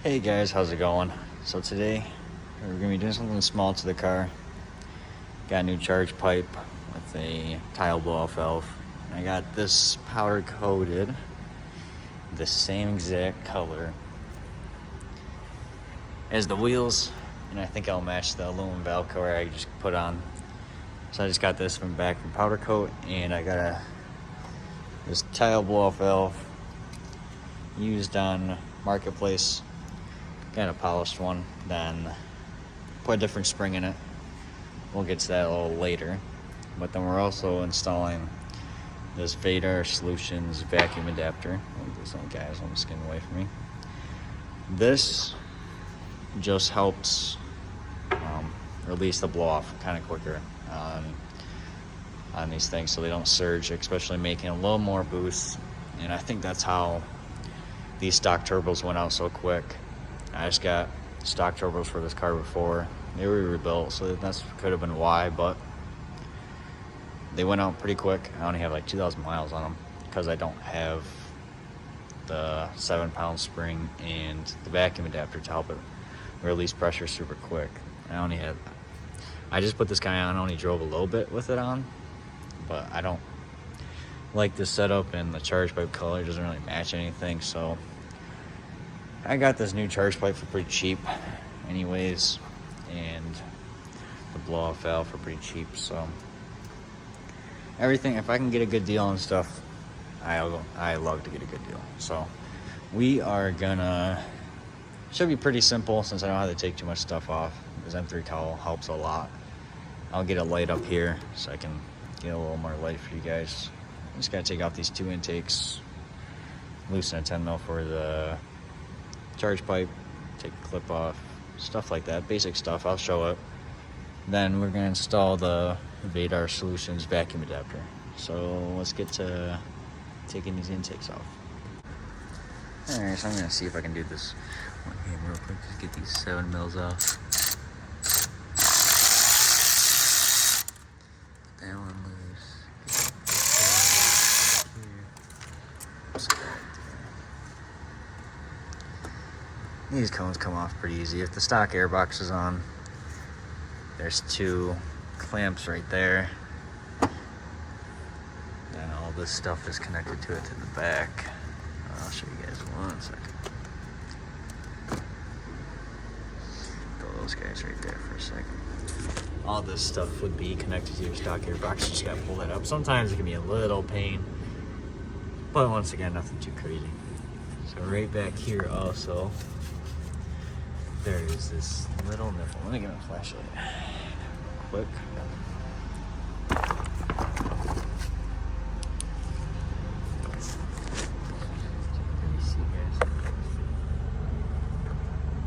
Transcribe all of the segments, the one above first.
Hey guys, how's it going? So today we're going to be doing something small to the car. Got a new charge pipe with a tile blow-off valve. I got this powder coated the same exact color as the wheels, and I think I'll match the aluminum valve cover I just put on. So I just got this from back from powder coat, and I got this tile blow-off valve used on Marketplace. Got a polished one, then put a different spring in it. We'll get to that a little later. But then we're also installing this Vadar Solutions vacuum adapter. This one, guys, almost getting away from me. This just helps release the blow off kind of quicker on these things, so they don't surge, especially making a little more boost. And I think that's how these stock turbos went out so quick. I just got stock turbos for this car before. They were rebuilt, so that could have been why, but they went out pretty quick. I only have like 2,000 miles on them because I don't have the 7-pound spring and the vacuum adapter to help it release pressure super quick. I just put this guy on, I only drove a little bit with it on, but I don't like this setup, and the charge pipe color doesn't really match anything, so I got this new charge pipe for pretty cheap anyways, and the blow-off valve for pretty cheap. So everything, if I can get a good deal on stuff, I love to get a good deal. So we are gonna, should be pretty simple since I don't have to take too much stuff off. This M3 towel helps a lot. I'll get a light up here so I can get a little more light for you guys. I'm just gotta take off these 2 intakes, loosen a 10 mil for the charge pipe, take the clip off, stuff like that, basic stuff. I'll show it. Then we're gonna install the Vadar Solutions vacuum adapter. So let's get to taking these intakes off. Alright, so I'm gonna see if I can do this one hand real quick. Just get these 7 mils off. That one loose. These cones come off pretty easy. If the stock airbox is on, there's 2 clamps right there. Then all this stuff is connected to it to the back. I'll show you guys one second. Throw those guys right there for a second. All this stuff would be connected to your stock airbox. You just gotta pull that up. Sometimes it can be a little pain, but once again, nothing too crazy. So right back here also, there is this little nipple. Let me get my flashlight quick.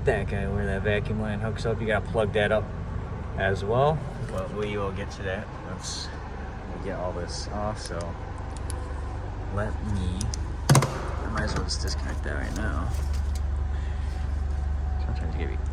That guy where that vacuum line hooks up, you gotta plug that up as well. But we will get to that once we get all this off. So I might as well just disconnect that right now.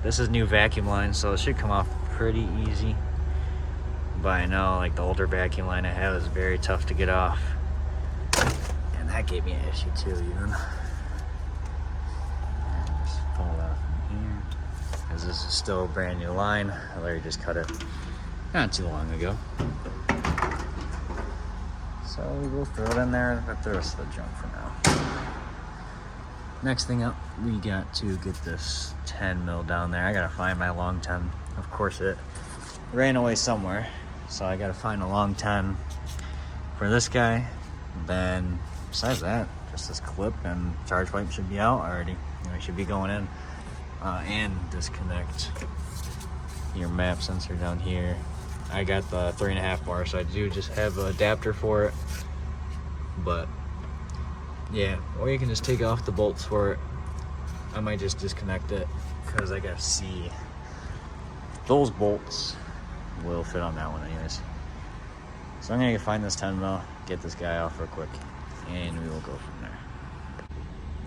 This is new vacuum line, so it should come off pretty easy. But I know, like, the older vacuum line I have is very tough to get off, and that gave me an issue too, even. And just pull it out from here, because this is still a brand new line. Larry just cut it not too long ago. So we'll throw it in there, but the rest of the junk for now. Next thing up, we got to get this 10 mil down there. I gotta find my long 10. Of course, it ran away somewhere, so I gotta find a long 10 for this guy. Then, besides that, just this clip and charge pipe should be out already. It should be going in. And disconnect your map sensor down here. I got the 3.5 bar, so I do just have an adapter for it. But yeah, or you can just take off the bolts for it. I might just disconnect it because I gotta see those bolts will fit on that one anyways. So I'm gonna find this 10 mil, get this guy off real quick, and we will go from there.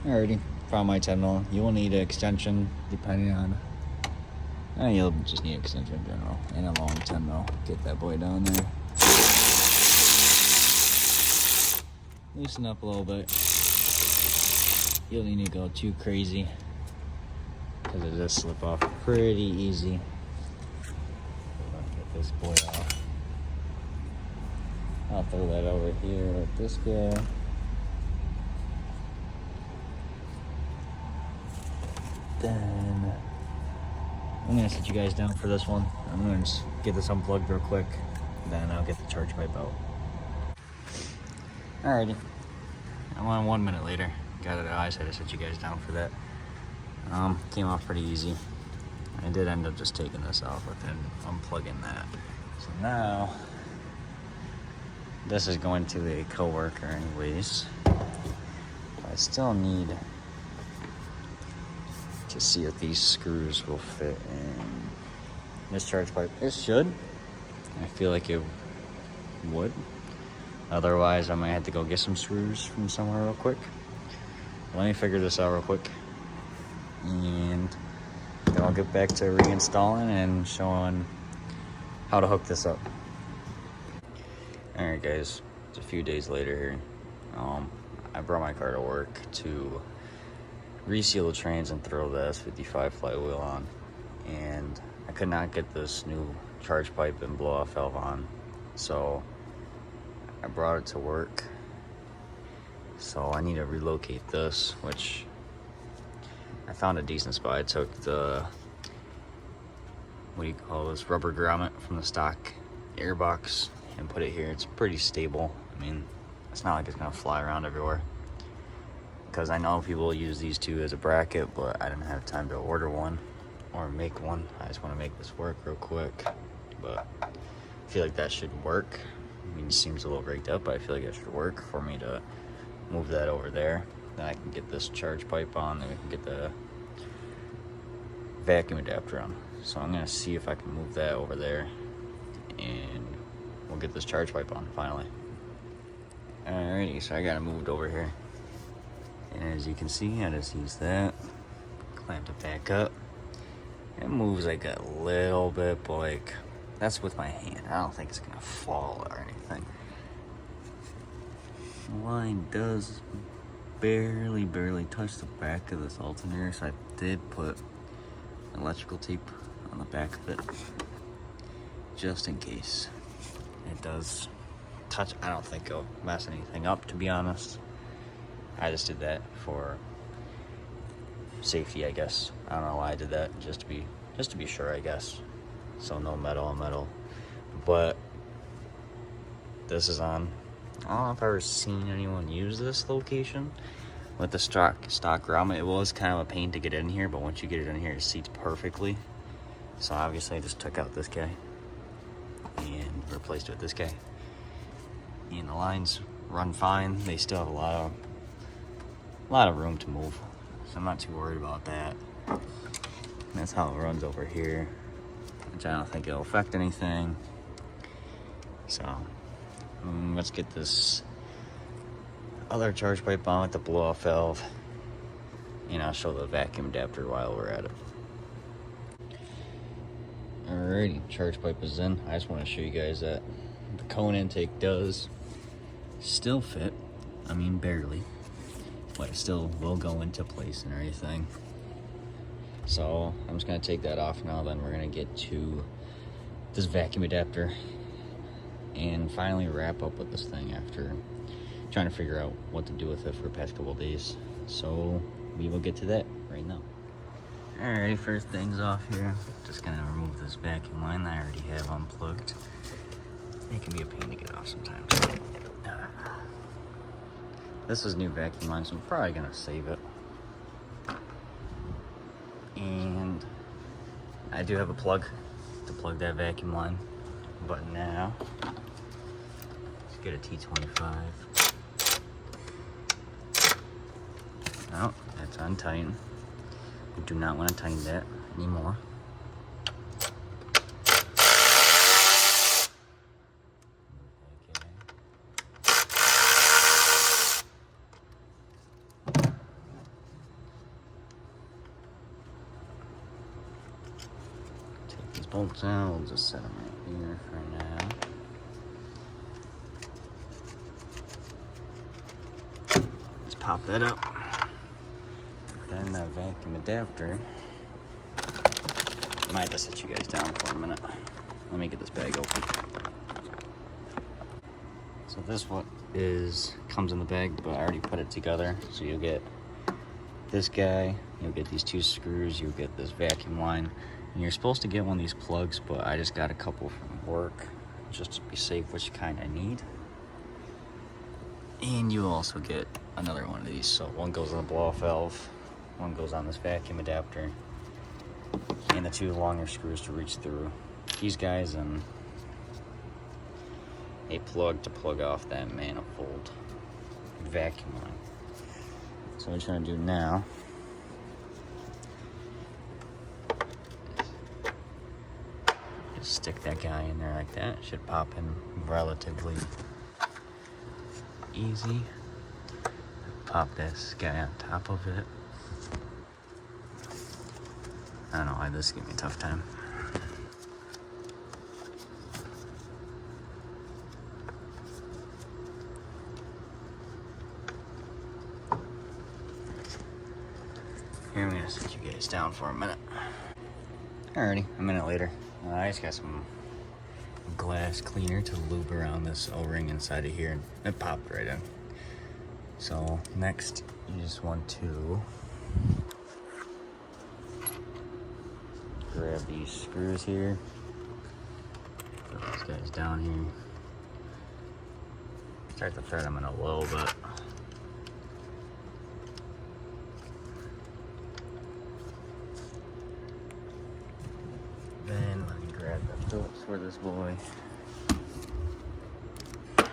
Alrighty, found my 10 mil. You will need an extension depending on, you'll just need an extension in general, and a long 10 mil. Get that boy down there. Loosen up a little bit. You don't need to go too crazy. because it does slip off pretty easy. Get this boy off. I'll throw that over here with this guy. Then I'm gonna set you guys down for this one. I'm gonna just get this unplugged real quick, then I'll get the charge pipe out. Alrighty, I'm on 1 minute later. Got it out. I just had to set you guys down for that. Came off pretty easy. I did end up just taking this off within unplugging that. So now this is going to a coworker anyways. I still need to see if these screws will fit in this charge pipe. It should. I feel like it would. Otherwise, I might have to go get some screws from somewhere real quick. Let me figure this out real quick. And then I'll get back to reinstalling and showing how to hook this up. Alright guys, it's a few days later here. I brought my car to work to reseal the trains and throw the S55 flywheel on. And I could not get this new charge pipe and blow off valve on. So I brought it to work. So I need to relocate this, which I found a decent spot. I took the, what do you call this, rubber grommet from the stock airbox and put it here. It's pretty stable. I mean, it's not like it's gonna fly around everywhere, because I know people use these two as a bracket, but I didn't have time to order one or make one. I just want to make this work real quick, but I feel like that should work. I mean, it seems a little rigged up, but I feel like it should work for me to move that over there. Then I can get this charge pipe on, then we can get the vacuum adapter on. So I'm gonna see if I can move that over there, and we'll get this charge pipe on finally. Alrighty, so I got it moved over here. And as you can see, I just use that, clamped it back up. It moves like a little bit, but like, that's with my hand. I don't think it's gonna fall or anything. The line does barely touch the back of this alternator, so I did put electrical tape on the back of it, just in case it does touch. I don't think it'll mess anything up, to be honest. I just did that for safety, I guess. I don't know why I did that, just to be sure, I guess. So no metal on metal. But this is on. I don't know if I've ever seen anyone use this location with the stock grommet. It was kind of a pain to get in here, but once you get it in here, it seats perfectly. So obviously I just took out this guy and replaced it with this guy. And the lines run fine. They still have a lot of room to move, so I'm not too worried about that. And that's how it runs over here, which I don't think it'll affect anything. So let's get this other charge pipe on with the blow off valve, and I'll show the vacuum adapter while we're at it. Alrighty, charge pipe is in. I just want to show you guys that the cone intake does still fit. I mean, barely, but it still will go into place and everything. So I'm just gonna take that off now, then we're gonna get to this vacuum adapter and finally wrap up with this thing after trying to figure out what to do with it for the past couple of days. So we will get to that right now. Alrighty, first things off here, just gonna remove this vacuum line that I already have unplugged. It can be a pain to get off sometimes. This is new vacuum line, so I'm probably gonna save it. And I do have a plug to plug that vacuum line, but now let's get a T25. Oh, that's untightened. I do not want to tighten that anymore. Bolts out, we'll just set them right here for now. Let's pop that up. Then that vacuum adapter might have to sit you guys down for a minute. Let me get this bag open. So this comes in the bag, but I already put it together. So you'll get this guy, you'll get these 2 screws, you'll get this vacuum line, and you're supposed to get one of these plugs, but I just got a couple from work just to be safe, which kind I need. And you also get another one of these. So one goes on the blow-off valve, one goes on this vacuum adapter, and the 2 longer screws to reach through these guys, and a plug to plug off that manifold vacuum line. So what I'm trying to do now is stick that guy in there like that. It should pop in relatively easy. Pop this guy on top of it. I don't know why this gives me a tough time. Here, I'm gonna sit you guys down for a minute. Alrighty, a minute later. I just got some glass cleaner to lube around this O-ring inside of here, and it popped right in. So next, you just want to grab these screws here. Put these guys down here. Start to thread them in a little bit. Then let me grab the Phillips for this boy. Okay,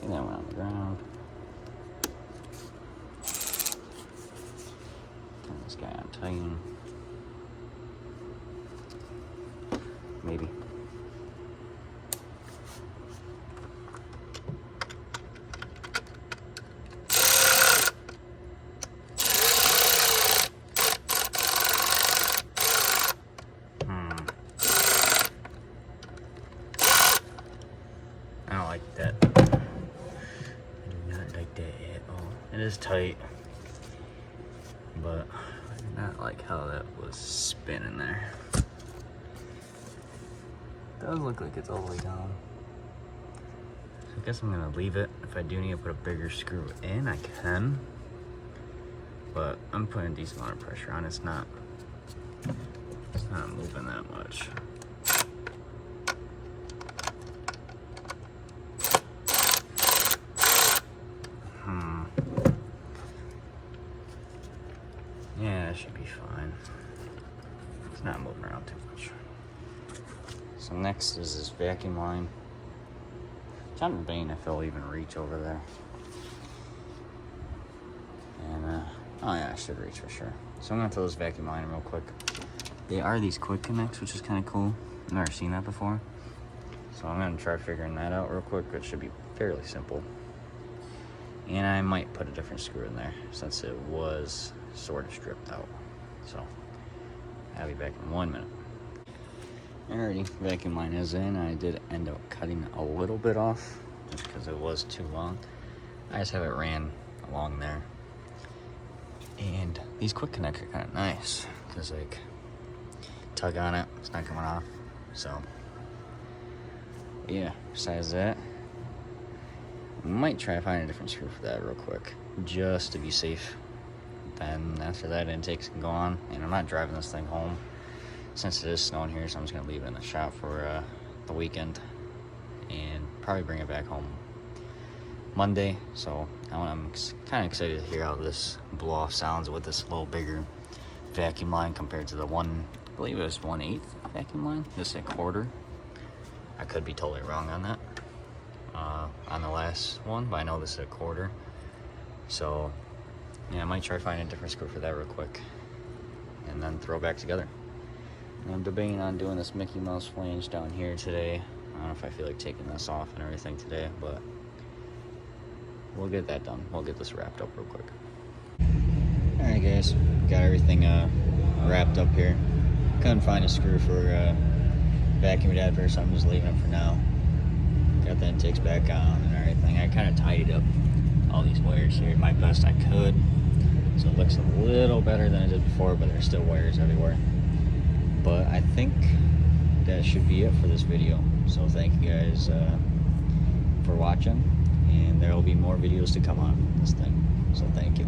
that went on the ground. Turn this guy on tighten. Maybe. I don't like that. I do not like that at all. It is tight, but I do not like how that was spinning there. Does look like it's all the way down. So I guess I'm gonna leave it. If I do need to put a bigger screw in, I can. But I'm putting a decent amount of pressure on. It's not moving that much. Yeah, it should be fine. It's not moving around too much. So next is this vacuum line. I'm debating if it'll even reach over there. And, oh yeah, I should reach for sure. So I'm gonna throw this vacuum line in real quick. They are these quick connects, which is kind of cool. I've never seen that before. So I'm gonna try figuring that out real quick. It should be fairly simple. And I might put a different screw in there since it was sort of stripped out. So I'll be back in 1 minute. Alrighty, vacuum line is in. I did end up cutting a little bit off just because it was too long. I just have it ran along there. And these quick connects are kind of nice because like tug on it, it's not coming off. So yeah, besides that, might try to find a different screw for that real quick just to be safe. Then after that, intakes can go on, and I'm not driving this thing home since it is snowing here, so I'm just gonna leave it in the shop for the weekend and probably bring it back home Monday. So I'm kind of excited to hear how this blow off sounds with this little bigger vacuum line compared to the one, I believe it was 1/8 vacuum line. This is a 1/4. I could be totally wrong on that on the last one, but I know this is a 1/4. So yeah, I might try to find a different screw for that real quick and then throw it back together. And I'm debating on doing this Mickey Mouse flange down here today. I don't know if I feel like taking this off and everything today, but we'll get that done. We'll get this wrapped up real quick. Alright guys, got everything wrapped up here. Couldn't find a screw for vacuum adapter, so I'm just leaving it for now. Got the intakes back on and everything. I kind of tidied up all these wires here my best I could, so looks a little better than it did before, but there's still wires everywhere. But I think that should be it for this video. So thank you guys for watching, and there will be more videos to come on this thing. So thank you.